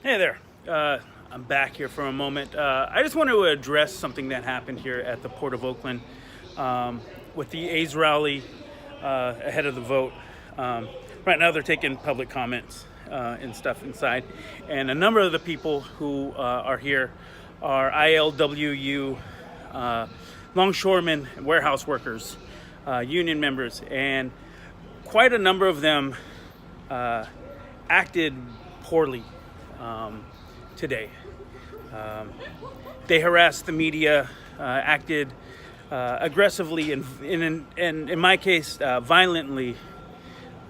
Hey there. I'm back here for a moment. I just want to address something that happened here at the Port of Oakland with the A's rally ahead of the vote. Right now, they're taking public comments and stuff inside, and a number of the people who are here are ILWU, longshoremen, warehouse workers, union members, and quite a number of them acted poorly today. They harassed the media, acted aggressively, and in my case, violently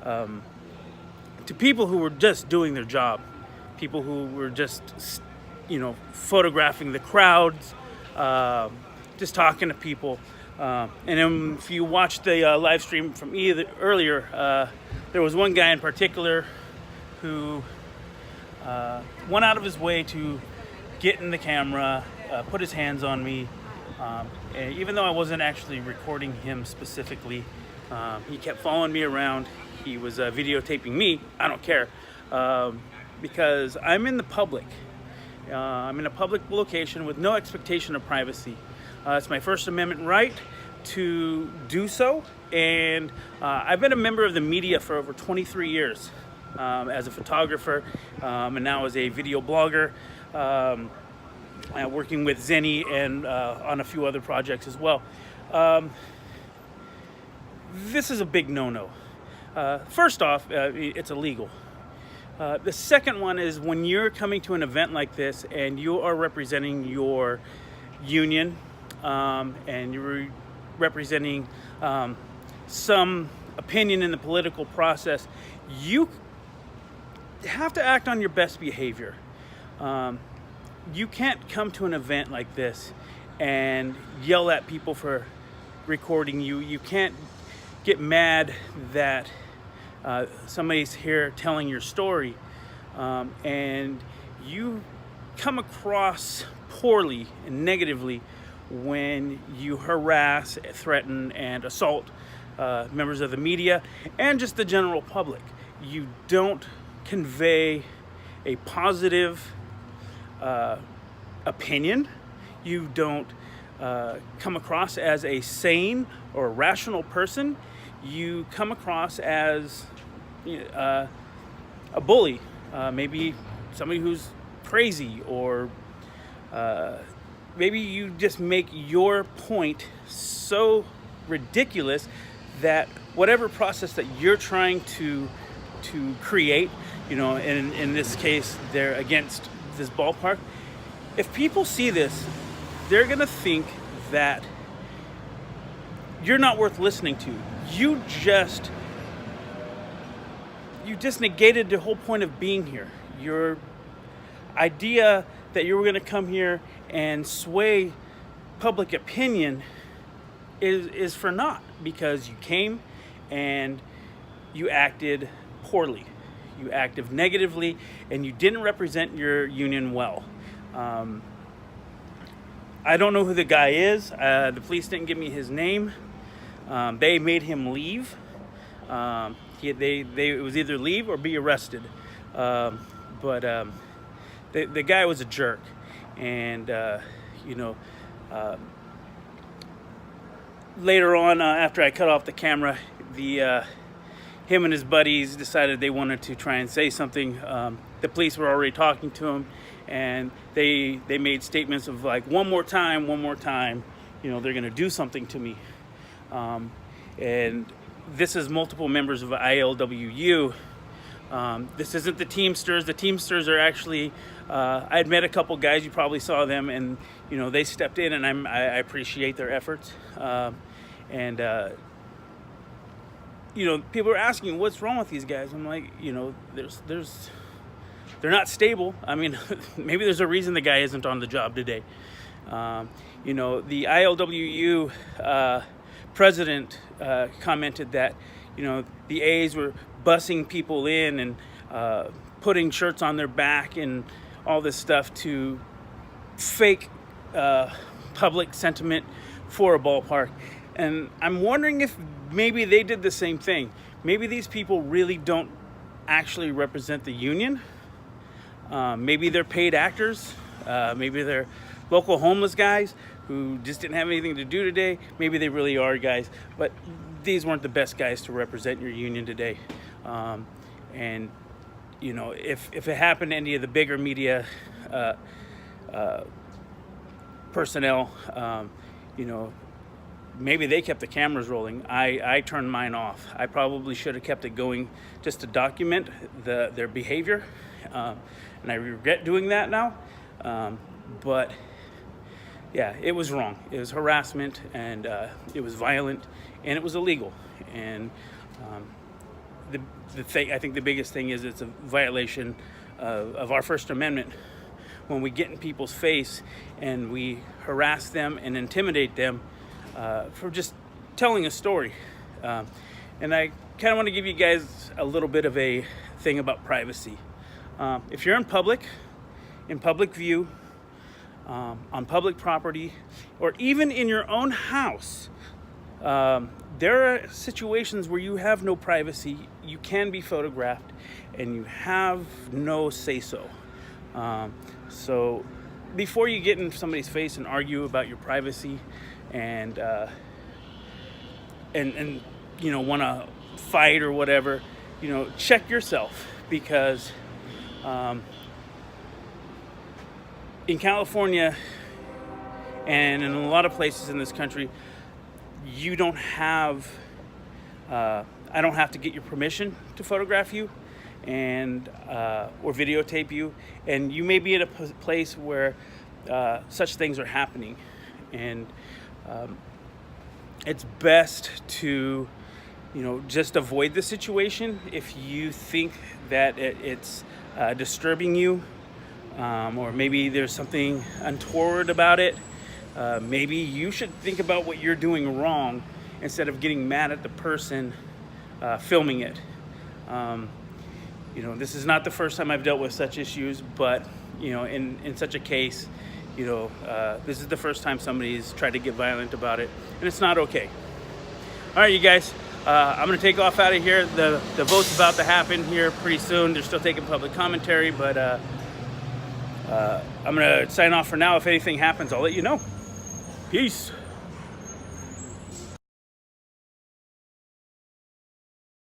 to people who were just doing their job, people who were just, photographing the crowds, just talking to people. And then if you watched the live stream from earlier, there was one guy in particular who went out of his way to get in the camera, put his hands on me, and even though I wasn't actually recording him specifically, he kept following me around. He was videotaping me. I don't care, because I'm in the public. I'm in a public location with no expectation of privacy. It's my First Amendment right to do so, and I've been a member of the media for over 23 years. As a photographer, and now as a video blogger, working with Zenny and on a few other projects as well. This is a big no-no. First off, it's illegal. The second one is when you're coming to an event like this and you are representing your union, and you're representing some opinion in the political process, you have to act on your best behavior. You can't come to an event like this and yell at people for recording you. You can't get mad that somebody's here telling your story, and you come across poorly and negatively when you harass, threaten, and assault members of the media and just the general public. You don't convey a positive opinion. You don't come across as a sane or rational person. You come across as a bully, maybe somebody who's crazy, or maybe you just make your point so ridiculous that whatever process that you're trying to create, in this case, they're against this ballpark. If people see this, they're gonna think that you're not worth listening to. You just negated the whole point of being here. Your idea that you were gonna come here and sway public opinion is for naught, because you came and you acted poorly. You acted negatively, and you didn't represent your union well. I don't know who the guy is. The police didn't give me his name. They made him leave. It was either leave or be arrested. But the guy was a jerk, and later on, after I cut off the camera, him and his buddies decided they wanted to try and say something. The police were already talking to him, and they made statements of like, one more time, they're going to do something to me. And this is multiple members of ILWU. This isn't the Teamsters. The Teamsters are actually, I had met a couple guys, you probably saw them, and they stepped in, and I appreciate their efforts. People are asking, what's wrong with these guys? I'm like, they're not stable. I mean, maybe there's a reason the guy isn't on the job today. The ILWU president commented that, the A's were bussing people in and putting shirts on their back and all this stuff to fake public sentiment for a ballpark. And I'm wondering if maybe they did the same thing. Maybe these people really don't actually represent the union. Maybe they're paid actors. Maybe they're local homeless guys who just didn't have anything to do today. Maybe they really are guys, but these weren't the best guys to represent your union today. And you know, if it happened to any of the bigger media personnel, you know, maybe they kept the cameras rolling. I turned mine off. I probably should have kept it going just to document their behavior, and I regret doing that now. But yeah, it was wrong. It was harassment, and it was violent, and it was illegal. And the thing, I think the biggest thing is it's a violation of our First Amendment when we get in people's face and we harass them and intimidate them for just telling a story. And I kind of want to give you guys a little bit of a thing about privacy. If you're in public view, on public property, or even in your own house, there are situations where you have no privacy. You can be photographed and you have no say-so. So before you get in somebody's face and argue about your privacy and you know, want to fight or whatever, you know, check yourself, because in California and in a lot of places in this country, you don't have I don't have to get your permission to photograph you and or videotape you, and you may be at a place where such things are happening, and it's best to, you know, just avoid the situation if you think that it's disturbing you, or maybe there's something untoward about it. Maybe you should think about what you're doing wrong instead of getting mad at the person filming it. You know, this is not the first time I've dealt with such issues, but, you know, in such a case, you know, this is the first time somebody's tried to get violent about it, and it's not okay. All right, you guys, I'm going to take off out of here. The vote's about to happen here pretty soon. They're still taking public commentary, but I'm going to sign off for now. If anything happens, I'll let you know. Peace.